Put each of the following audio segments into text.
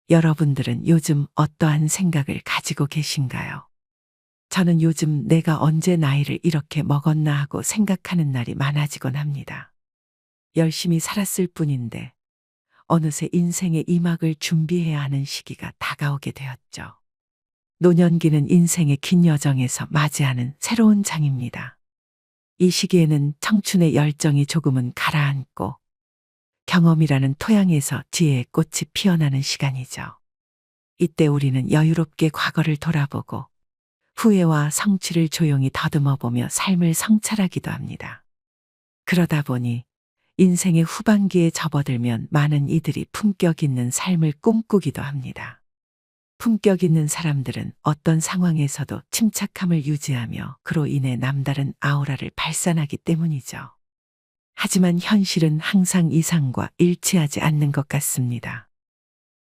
여러분들은 요즘 어떠한 생각을 가지고 계신가요? 저는 요즘 내가 언제 나이를 이렇게 먹었나 하고 생각하는 날이 많아지곤 합니다. 열심히 살았을 뿐인데 어느새 인생의 이막을 준비해야 하는 시기가 다가오게 되었죠. 노년기는 인생의 긴 여정에서 맞이하는 새로운 장입니다. 이 시기에는 청춘의 열정이 조금은 가라앉고 경험이라는 토양에서 지혜의 꽃이 피어나는 시간이죠. 이때 우리는 여유롭게 과거를 돌아보고 후회와 성취를 조용히 더듬어보며 삶을 성찰하기도 합니다. 그러다 보니 인생의 후반기에 접어들면 많은 이들이 품격 있는 삶을 꿈꾸기도 합니다. 품격 있는 사람들은 어떤 상황에서도 침착함을 유지하며 그로 인해 남다른 아우라를 발산하기 때문이죠. 하지만 현실은 항상 이상과 일치하지 않는 것 같습니다.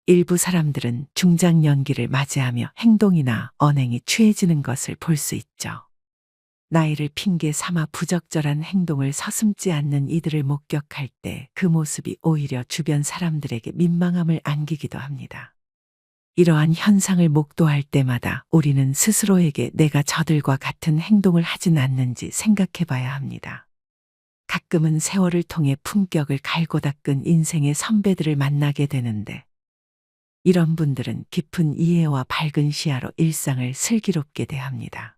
일부 사람들은 중장년기를 맞이하며 행동이나 언행이 취해지는 것을 볼 수 있죠. 나이를 핑계 삼아 부적절한 행동을 서슴지 않는 이들을 목격할 때 그 모습이 오히려 주변 사람들에게 민망함을 안기기도 합니다. 이러한 현상을 목도할 때마다 우리는 스스로에게 내가 저들과 같은 행동을 하진 않는지 생각해 봐야 합니다. 가끔은 세월을 통해 품격을 갈고 닦은 인생의 선배들을 만나게 되는데 이런 분들은 깊은 이해와 밝은 시야로 일상을 슬기롭게 대합니다.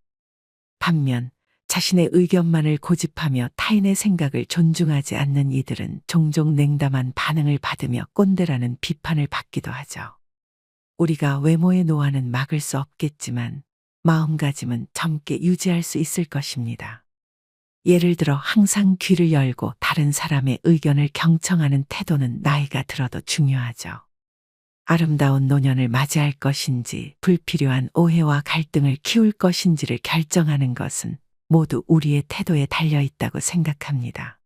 반면 자신의 의견만을 고집하며 타인의 생각을 존중하지 않는 이들은 종종 냉담한 반응을 받으며 꼰대라는 비판을 받기도 하죠. 우리가 외모의 노화는 막을 수 없겠지만 마음가짐은 젊게 유지할 수 있을 것입니다. 예를 들어 항상 귀를 열고 다른 사람의 의견을 경청하는 태도는 나이가 들어도 중요하죠. 아름다운 노년을 맞이할 것인지 불필요한 오해와 갈등을 키울 것인지를 결정하는 것은 모두 우리의 태도에 달려 있다고 생각합니다.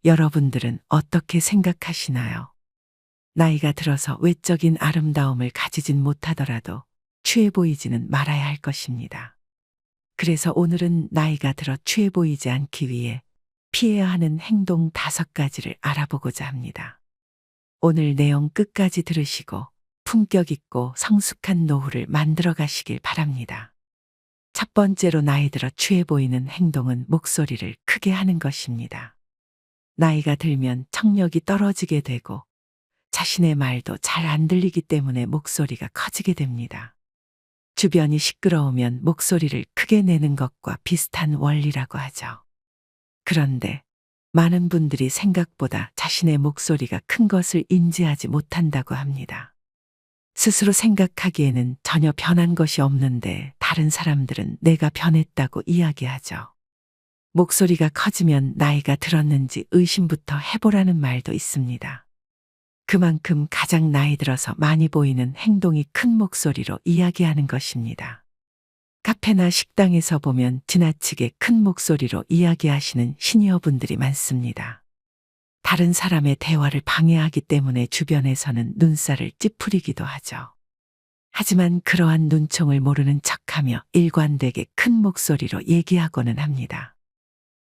여러분들은 어떻게 생각하시나요? 나이가 들어서 외적인 아름다움을 가지진 못하더라도 취해 보이지는 말아야 할 것입니다. 그래서 오늘은 나이가 들어 취해 보이지 않기 위해 피해야 하는 행동 5가지를 알아보고자 합니다. 오늘 내용 끝까지 들으시고 품격 있고 성숙한 노후를 만들어 가시길 바랍니다. 첫 번째로 나이 들어 취해 보이는 행동은 목소리를 크게 하는 것입니다. 나이가 들면 청력이 떨어지게 되고 자신의 말도 잘 안 들리기 때문에 목소리가 커지게 됩니다. 주변이 시끄러우면 목소리를 크게 내는 것과 비슷한 원리라고 하죠. 그런데 많은 분들이 생각보다 자신의 목소리가 큰 것을 인지하지 못한다고 합니다. 스스로 생각하기에는 전혀 변한 것이 없는데 다른 사람들은 내가 변했다고 이야기하죠. 목소리가 커지면 나이가 들었는지 의심부터 해보라는 말도 있습니다. 그만큼 가장 나이 들어서 많이 보이는 행동이 큰 목소리로 이야기하는 것입니다. 카페나 식당에서 보면 지나치게 큰 목소리로 이야기하시는 시니어분들이 많습니다. 다른 사람의 대화를 방해하기 때문에 주변에서는 눈살을 찌푸리기도 하죠. 하지만 그러한 눈총을 모르는 척하며 일관되게 큰 목소리로 얘기하고는 합니다.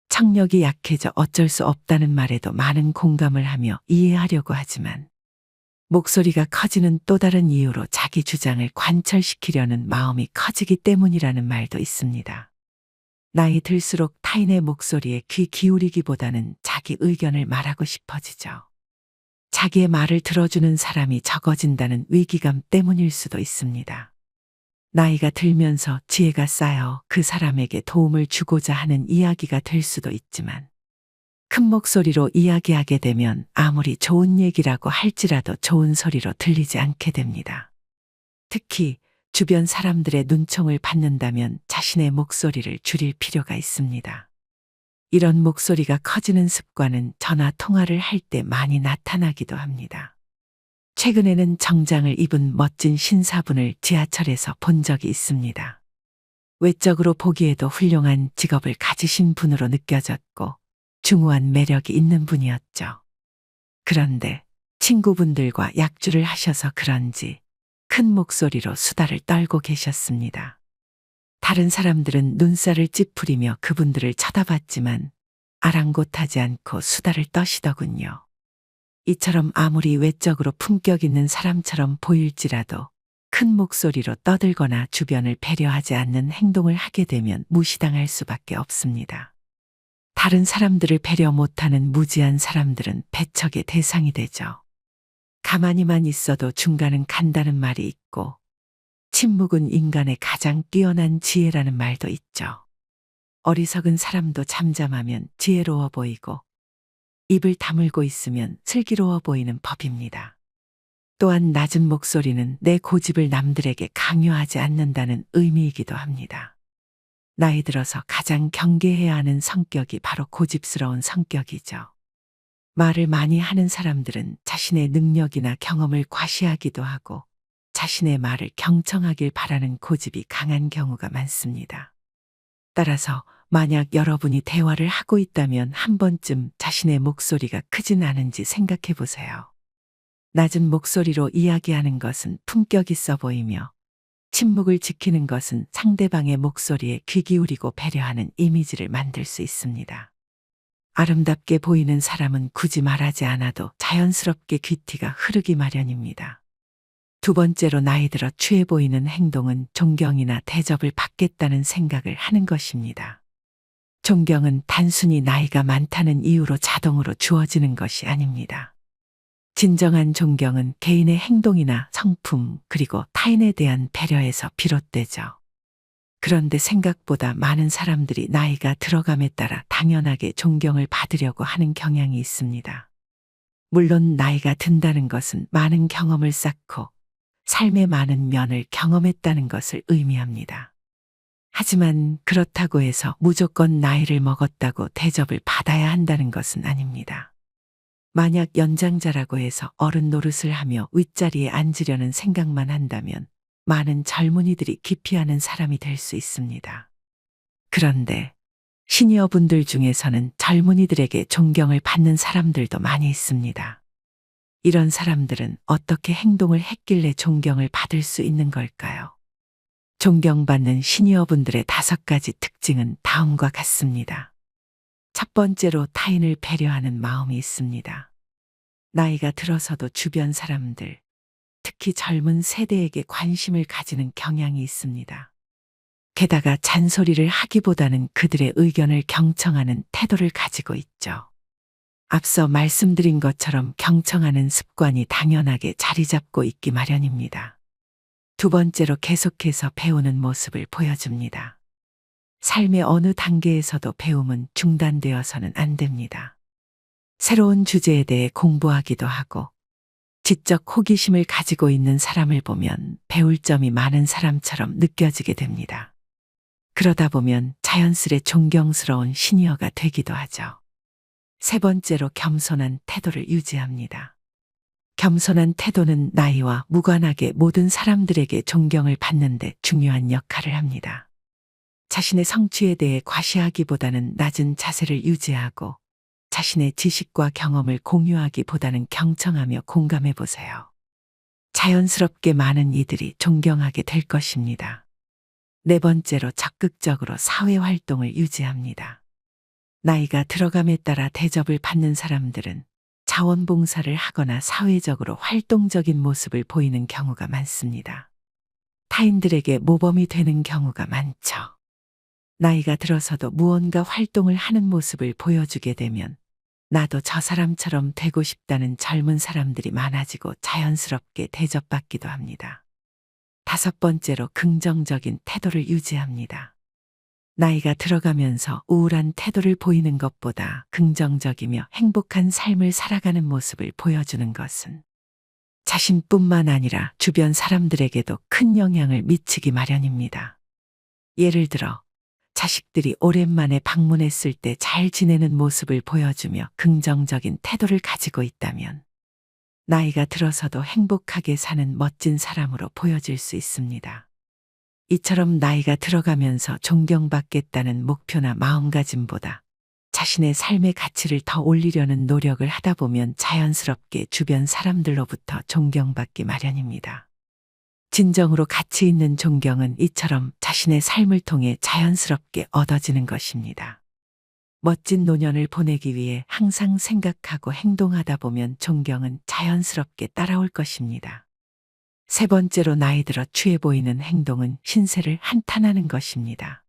청력이 약해져 어쩔 수 없다는 말에도 많은 공감을 하며 이해하려고 하지만 목소리가 커지는 또 다른 이유로 자기 주장을 관철시키려는 마음이 커지기 때문이라는 말도 있습니다. 나이 들수록 타인의 목소리에 귀 기울이기보다는 자기 의견을 말하고 싶어지죠. 자기의 말을 들어주는 사람이 적어진다는 위기감 때문일 수도 있습니다. 나이가 들면서 지혜가 쌓여 그 사람에게 도움을 주고자 하는 이야기가 될 수도 있지만 큰 목소리로 이야기하게 되면 아무리 좋은 얘기라고 할지라도 좋은 소리로 들리지 않게 됩니다. 특히 주변 사람들의 눈총을 받는다면 자신의 목소리를 줄일 필요가 있습니다. 이런 목소리가 커지는 습관은 전화 통화를 할 때 많이 나타나기도 합니다. 최근에는 정장을 입은 멋진 신사분을 지하철에서 본 적이 있습니다. 외적으로 보기에도 훌륭한 직업을 가지신 분으로 느껴졌고 중후한 매력이 있는 분이었죠. 그런데 친구분들과 약주를 하셔서 그런지 큰 목소리로 수다를 떨고 계셨습니다. 다른 사람들은 눈살을 찌푸리며 그분들을 쳐다봤지만 아랑곳하지 않고 수다를 떠시더군요. 이처럼 아무리 외적으로 품격 있는 사람처럼 보일지라도 큰 목소리로 떠들거나 주변을 배려하지 않는 행동을 하게 되면 무시당할 수밖에 없습니다. 다른 사람들을 배려 못하는 무지한 사람들은 배척의 대상이 되죠. 가만히만 있어도 중간은 간다는 말이 있고, 침묵은 인간의 가장 뛰어난 지혜라는 말도 있죠. 어리석은 사람도 잠잠하면 지혜로워 보이고, 입을 다물고 있으면 슬기로워 보이는 법입니다. 또한 낮은 목소리는 내 고집을 남들에게 강요하지 않는다는 의미이기도 합니다. 나이 들어서 가장 경계해야 하는 성격이 바로 고집스러운 성격이죠. 말을 많이 하는 사람들은 자신의 능력이나 경험을 과시하기도 하고 자신의 말을 경청하길 바라는 고집이 강한 경우가 많습니다. 따라서 만약 여러분이 대화를 하고 있다면 한 번쯤 자신의 목소리가 크진 않은지 생각해 보세요. 낮은 목소리로 이야기하는 것은 품격 있어 보이며 침묵을 지키는 것은 상대방의 목소리에 귀 기울이고 배려하는 이미지를 만들 수 있습니다. 아름답게 보이는 사람은 굳이 말하지 않아도 자연스럽게 귀티가 흐르기 마련입니다. 두 번째로 나이 들어 취해 보이는 행동은 존경이나 대접을 받겠다는 생각을 하는 것입니다. 존경은 단순히 나이가 많다는 이유로 자동으로 주어지는 것이 아닙니다. 진정한 존경은 개인의 행동이나 성품 그리고 타인에 대한 배려에서 비롯되죠. 그런데 생각보다 많은 사람들이 나이가 들어감에 따라 당연하게 존경을 받으려고 하는 경향이 있습니다. 물론 나이가 든다는 것은 많은 경험을 쌓고 삶의 많은 면을 경험했다는 것을 의미합니다. 하지만 그렇다고 해서 무조건 나이를 먹었다고 대접을 받아야 한다는 것은 아닙니다. 만약 연장자라고 해서 어른 노릇을 하며 윗자리에 앉으려는 생각만 한다면 많은 젊은이들이 기피하는 사람이 될 수 있습니다. 그런데 시니어분들 중에서는 젊은이들에게 존경을 받는 사람들도 많이 있습니다. 이런 사람들은 어떻게 행동을 했길래 존경을 받을 수 있는 걸까요? 존경받는 시니어분들의 5가지 특징은 다음과 같습니다. 첫 번째로 타인을 배려하는 마음이 있습니다. 나이가 들어서도 주변 사람들, 특히 젊은 세대에게 관심을 가지는 경향이 있습니다. 게다가 잔소리를 하기보다는 그들의 의견을 경청하는 태도를 가지고 있죠. 앞서 말씀드린 것처럼 경청하는 습관이 당연하게 자리 잡고 있기 마련입니다. 두 번째로 계속해서 배우는 모습을 보여줍니다. 삶의 어느 단계에서도 배움은 중단되어서는 안 됩니다. 새로운 주제에 대해 공부하기도 하고 지적 호기심을 가지고 있는 사람을 보면 배울 점이 많은 사람처럼 느껴지게 됩니다. 그러다 보면 자연스레 존경스러운 시니어가 되기도 하죠. 세 번째로 겸손한 태도를 유지합니다. 겸손한 태도는 나이와 무관하게 모든 사람들에게 존경을 받는 데 중요한 역할을 합니다. 자신의 성취에 대해 과시하기보다는 낮은 자세를 유지하고 자신의 지식과 경험을 공유하기보다는 경청하며 공감해 보세요. 자연스럽게 많은 이들이 존경하게 될 것입니다. 네 번째로 적극적으로 사회활동을 유지합니다. 나이가 들어감에 따라 대접을 받는 사람들은 자원봉사를 하거나 사회적으로 활동적인 모습을 보이는 경우가 많습니다. 타인들에게 모범이 되는 경우가 많죠. 나이가 들어서도 무언가 활동을 하는 모습을 보여주게 되면 나도 저 사람처럼 되고 싶다는 젊은 사람들이 많아지고 자연스럽게 대접받기도 합니다. 5번째로 긍정적인 태도를 유지합니다. 나이가 들어가면서 우울한 태도를 보이는 것보다 긍정적이며 행복한 삶을 살아가는 모습을 보여주는 것은 자신뿐만 아니라 주변 사람들에게도 큰 영향을 미치기 마련입니다. 예를 들어 자식들이 오랜만에 방문했을 때 잘 지내는 모습을 보여주며 긍정적인 태도를 가지고 있다면 나이가 들어서도 행복하게 사는 멋진 사람으로 보여질 수 있습니다. 이처럼 나이가 들어가면서 존경받겠다는 목표나 마음가짐보다 자신의 삶의 가치를 더 올리려는 노력을 하다 보면 자연스럽게 주변 사람들로부터 존경받기 마련입니다. 진정으로 가치 있는 존경은 이처럼 자신의 삶을 통해 자연스럽게 얻어지는 것입니다. 멋진 노년을 보내기 위해 항상 생각하고 행동하다 보면 존경은 자연스럽게 따라올 것입니다. 세 번째로 나이 들어 취해 보이는 행동은 신세를 한탄하는 것입니다.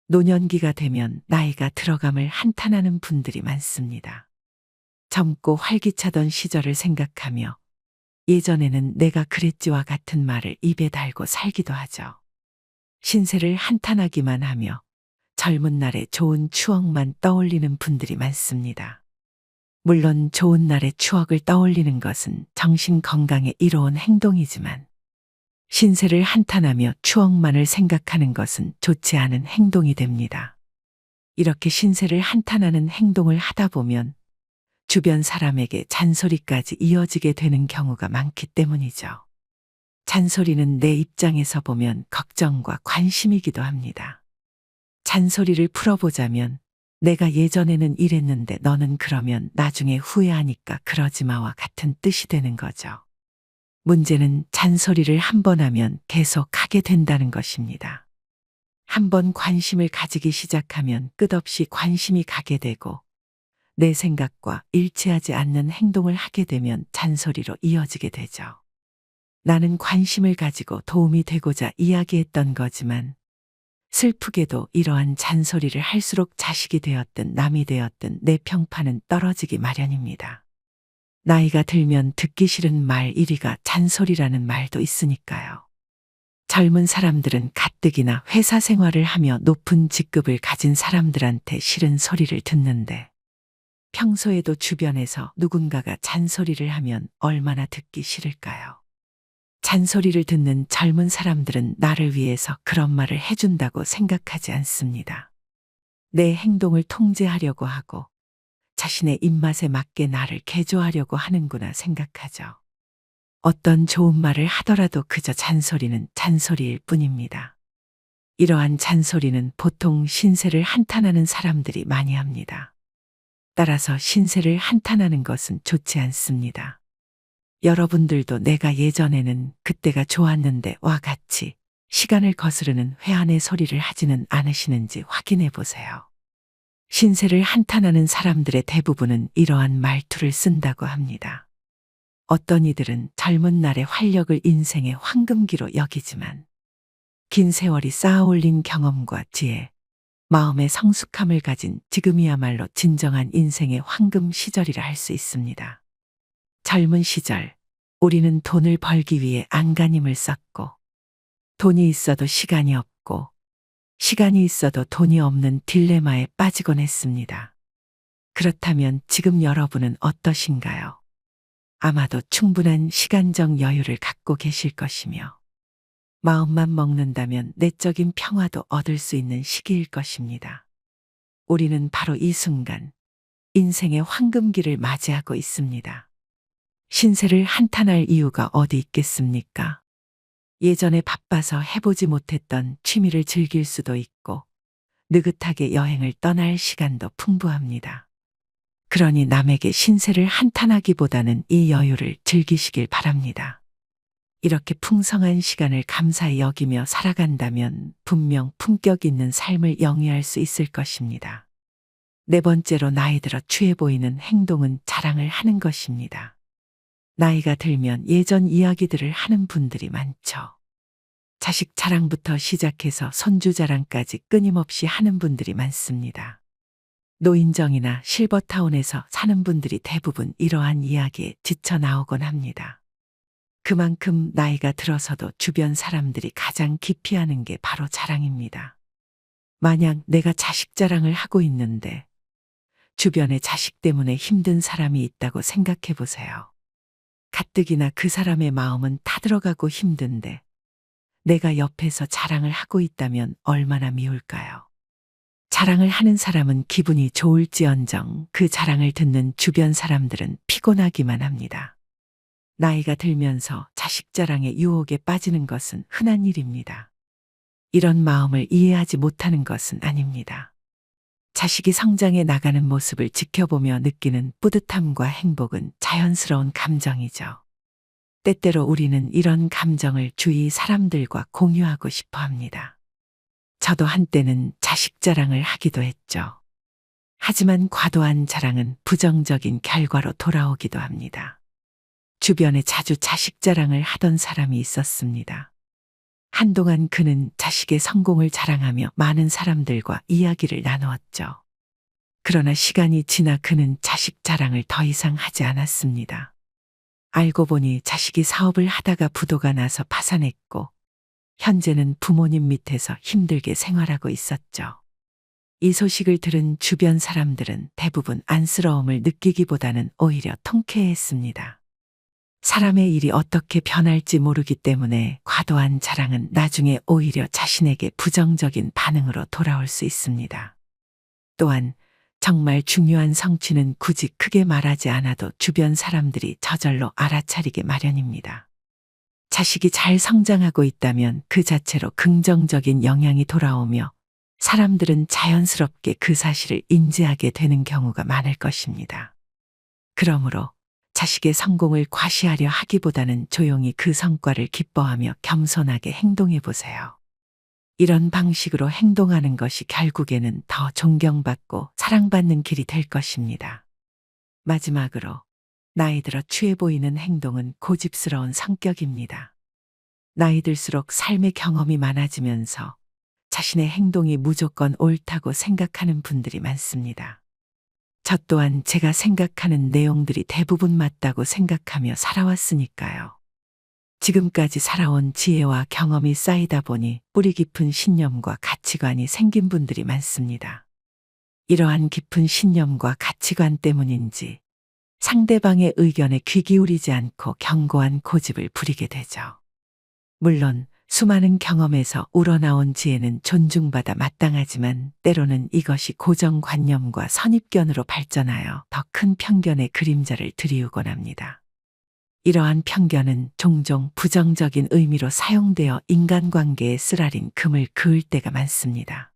노년기가 되면 나이가 들어감을 한탄하는 분들이 많습니다. 젊고 활기차던 시절을 생각하며 예전에는 내가 그랬지와 같은 말을 입에 달고 살기도 하죠. 신세를 한탄하기만 하며 젊은 날의 좋은 추억만 떠올리는 분들이 많습니다. 물론 좋은 날의 추억을 떠올리는 것은 정신 건강에 이로운 행동이지만 신세를 한탄하며 추억만을 생각하는 것은 좋지 않은 행동이 됩니다. 이렇게 신세를 한탄하는 행동을 하다 보면 주변 사람에게 잔소리까지 이어지게 되는 경우가 많기 때문이죠. 잔소리는 내 입장에서 보면 걱정과 관심이기도 합니다. 잔소리를 풀어보자면 내가 예전에는 이랬는데 너는 그러면 나중에 후회하니까 그러지 마와 같은 뜻이 되는 거죠. 문제는 잔소리를 한 번 하면 계속 하게 된다는 것입니다. 한 번 관심을 가지기 시작하면 끝없이 관심이 가게 되고 내 생각과 일치하지 않는 행동을 하게 되면 잔소리로 이어지게 되죠. 나는 관심을 가지고 도움이 되고자 이야기했던 거지만 슬프게도 이러한 잔소리를 할수록 자식이 되었든 남이 되었든 내 평판은 떨어지기 마련입니다. 나이가 들면 듣기 싫은 말 1위가 잔소리라는 말도 있으니까요. 젊은 사람들은 가뜩이나 회사 생활을 하며 높은 직급을 가진 사람들한테 싫은 소리를 듣는데 평소에도 주변에서 누군가가 잔소리를 하면 얼마나 듣기 싫을까요? 잔소리를 듣는 젊은 사람들은 나를 위해서 그런 말을 해준다고 생각하지 않습니다. 내 행동을 통제하려고 하고 자신의 입맛에 맞게 나를 개조하려고 하는구나 생각하죠. 어떤 좋은 말을 하더라도 그저 잔소리는 잔소리일 뿐입니다. 이러한 잔소리는 보통 신세를 한탄하는 사람들이 많이 합니다. 따라서 신세를 한탄하는 것은 좋지 않습니다. 여러분들도 내가 예전에는 그때가 좋았는데 와 같이 시간을 거스르는 회한의 소리를 하지는 않으시는지 확인해 보세요. 신세를 한탄하는 사람들의 대부분은 이러한 말투를 쓴다고 합니다. 어떤 이들은 젊은 날의 활력을 인생의 황금기로 여기지만 긴 세월이 쌓아올린 경험과 지혜, 마음의 성숙함을 가진 지금이야말로 진정한 인생의 황금 시절이라 할 수 있습니다. 젊은 시절, 우리는 돈을 벌기 위해 안간힘을 썼고, 돈이 있어도 시간이 없고, 시간이 있어도 돈이 없는 딜레마에 빠지곤 했습니다. 그렇다면 지금 여러분은 어떠신가요? 아마도 충분한 시간적 여유를 갖고 계실 것이며, 마음만 먹는다면 내적인 평화도 얻을 수 있는 시기일 것입니다. 우리는 바로 이 순간, 인생의 황금기를 맞이하고 있습니다. 신세를 한탄할 이유가 어디 있겠습니까? 예전에 바빠서 해보지 못했던 취미를 즐길 수도 있고 느긋하게 여행을 떠날 시간도 풍부합니다. 그러니 남에게 신세를 한탄하기보다는 이 여유를 즐기시길 바랍니다. 이렇게 풍성한 시간을 감사히 여기며 살아간다면 분명 품격 있는 삶을 영위할 수 있을 것입니다. 네 번째로 나이 들어 취해 보이는 행동은 자랑을 하는 것입니다. 나이가 들면 예전 이야기들을 하는 분들이 많죠. 자식 자랑부터 시작해서 손주 자랑까지 끊임없이 하는 분들이 많습니다. 노인정이나 실버타운에서 사는 분들이 대부분 이러한 이야기에 지쳐 나오곤 합니다. 그만큼 나이가 들어서도 주변 사람들이 가장 기피하는 게 바로 자랑입니다. 만약 내가 자식 자랑을 하고 있는데 주변에 자식 때문에 힘든 사람이 있다고 생각해 보세요. 가뜩이나 그 사람의 마음은 타들어가고 힘든데 내가 옆에서 자랑을 하고 있다면 얼마나 미울까요? 자랑을 하는 사람은 기분이 좋을지언정 그 자랑을 듣는 주변 사람들은 피곤하기만 합니다. 나이가 들면서 자식 자랑의 유혹에 빠지는 것은 흔한 일입니다. 이런 마음을 이해하지 못하는 것은 아닙니다. 자식이 성장해 나가는 모습을 지켜보며 느끼는 뿌듯함과 행복은 자연스러운 감정이죠. 때때로 우리는 이런 감정을 주위 사람들과 공유하고 싶어 합니다. 저도 한때는 자식 자랑을 하기도 했죠. 하지만 과도한 자랑은 부정적인 결과로 돌아오기도 합니다. 주변에 자주 자식 자랑을 하던 사람이 있었습니다. 한동안 그는 자식의 성공을 자랑하며 많은 사람들과 이야기를 나누었죠. 그러나 시간이 지나 그는 자식 자랑을 더 이상 하지 않았습니다. 알고 보니 자식이 사업을 하다가 부도가 나서 파산했고, 현재는 부모님 밑에서 힘들게 생활하고 있었죠. 이 소식을 들은 주변 사람들은 대부분 안쓰러움을 느끼기보다는 오히려 통쾌했습니다. 사람의 일이 어떻게 변할지 모르기 때문에 과도한 자랑은 나중에 오히려 자신에게 부정적인 반응으로 돌아올 수 있습니다. 또한 정말 중요한 성취는 굳이 크게 말하지 않아도 주변 사람들이 저절로 알아차리게 마련입니다. 자식이 잘 성장하고 있다면 그 자체로 긍정적인 영향이 돌아오며 사람들은 자연스럽게 그 사실을 인지하게 되는 경우가 많을 것입니다. 그러므로 자식의 성공을 과시하려 하기보다는 조용히 그 성과를 기뻐하며 겸손하게 행동해 보세요. 이런 방식으로 행동하는 것이 결국에는 더 존경받고 사랑받는 길이 될 것입니다. 마지막으로 나이 들어 취해 보이는 행동은 고집스러운 성격입니다. 나이 들수록 삶의 경험이 많아지면서 자신의 행동이 무조건 옳다고 생각하는 분들이 많습니다. 저 또한 제가 생각하는 내용들이 대부분 맞다고 생각하며 살아왔으니까요. 지금까지 살아온 지혜와 경험이 쌓이다 보니 뿌리 깊은 신념과 가치관이 생긴 분들이 많습니다. 이러한 깊은 신념과 가치관 때문인지 상대방의 의견에 귀 기울이지 않고 견고한 고집을 부리게 되죠. 물론 수많은 경험에서 우러나온 지혜는 존중받아 마땅하지만 때로는 이것이 고정관념과 선입견으로 발전하여 더 큰 편견의 그림자를 드리우곤 합니다. 이러한 편견은 종종 부정적인 의미로 사용되어 인간관계에 쓰라린 금을 그을 때가 많습니다.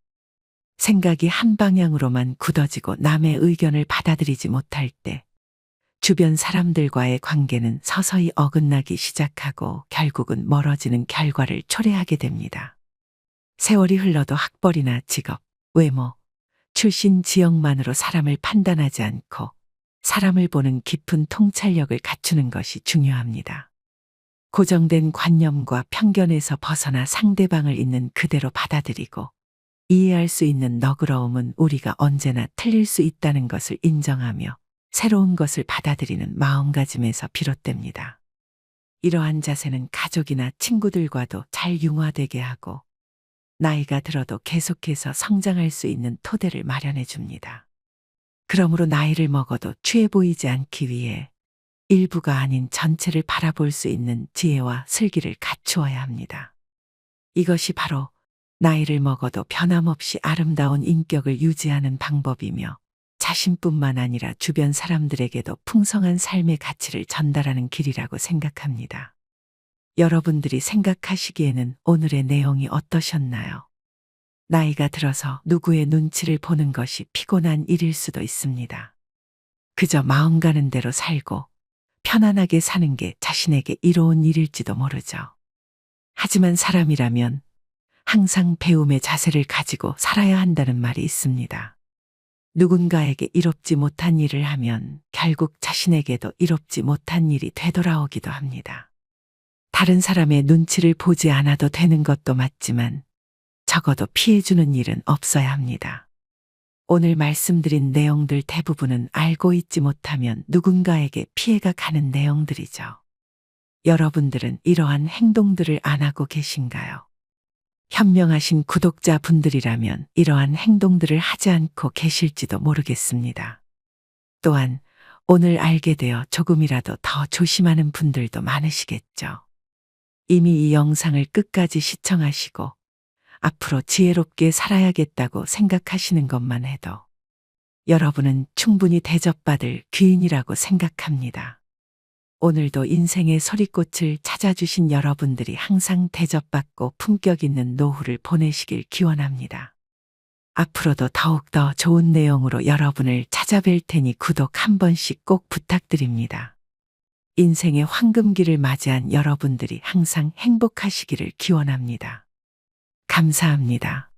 생각이 한 방향으로만 굳어지고 남의 의견을 받아들이지 못할 때 주변 사람들과의 관계는 서서히 어긋나기 시작하고 결국은 멀어지는 결과를 초래하게 됩니다. 세월이 흘러도 학벌이나 직업, 외모, 출신 지역만으로 사람을 판단하지 않고 사람을 보는 깊은 통찰력을 갖추는 것이 중요합니다. 고정된 관념과 편견에서 벗어나 상대방을 있는 그대로 받아들이고 이해할 수 있는 너그러움은 우리가 언제나 틀릴 수 있다는 것을 인정하며 새로운 것을 받아들이는 마음가짐에서 비롯됩니다. 이러한 자세는 가족이나 친구들과도 잘 융화되게 하고 나이가 들어도 계속해서 성장할 수 있는 토대를 마련해 줍니다. 그러므로 나이를 먹어도 취해 보이지 않기 위해 일부가 아닌 전체를 바라볼 수 있는 지혜와 슬기를 갖추어야 합니다. 이것이 바로 나이를 먹어도 변함없이 아름다운 인격을 유지하는 방법이며 자신뿐만 아니라 주변 사람들에게도 풍성한 삶의 가치를 전달하는 길이라고 생각합니다. 여러분들이 생각하시기에는 오늘의 내용이 어떠셨나요? 나이가 들어서 누구의 눈치를 보는 것이 피곤한 일일 수도 있습니다. 그저 마음 가는 대로 살고 편안하게 사는 게 자신에게 이로운 일일지도 모르죠. 하지만 사람이라면 항상 배움의 자세를 가지고 살아야 한다는 말이 있습니다. 누군가에게 이롭지 못한 일을 하면 결국 자신에게도 이롭지 못한 일이 되돌아오기도 합니다. 다른 사람의 눈치를 보지 않아도 되는 것도 맞지만 적어도 피해주는 일은 없어야 합니다. 오늘 말씀드린 내용들 대부분은 알고 있지 못하면 누군가에게 피해가 가는 내용들이죠. 여러분들은 이러한 행동들을 안 하고 계신가요? 현명하신 구독자분들이라면 이러한 행동들을 하지 않고 계실지도 모르겠습니다. 또한 오늘 알게 되어 조금이라도 더 조심하는 분들도 많으시겠죠. 이미 이 영상을 끝까지 시청하시고 앞으로 지혜롭게 살아야겠다고 생각하시는 것만 해도 여러분은 충분히 대접받을 귀인이라고 생각합니다. 오늘도 인생의 소리꽃을 찾아주신 여러분들이 항상 대접받고 품격 있는 노후를 보내시길 기원합니다. 앞으로도 더욱더 좋은 내용으로 여러분을 찾아뵐 테니 구독 한 번씩 꼭 부탁드립니다. 인생의 황금기를 맞이한 여러분들이 항상 행복하시기를 기원합니다. 감사합니다.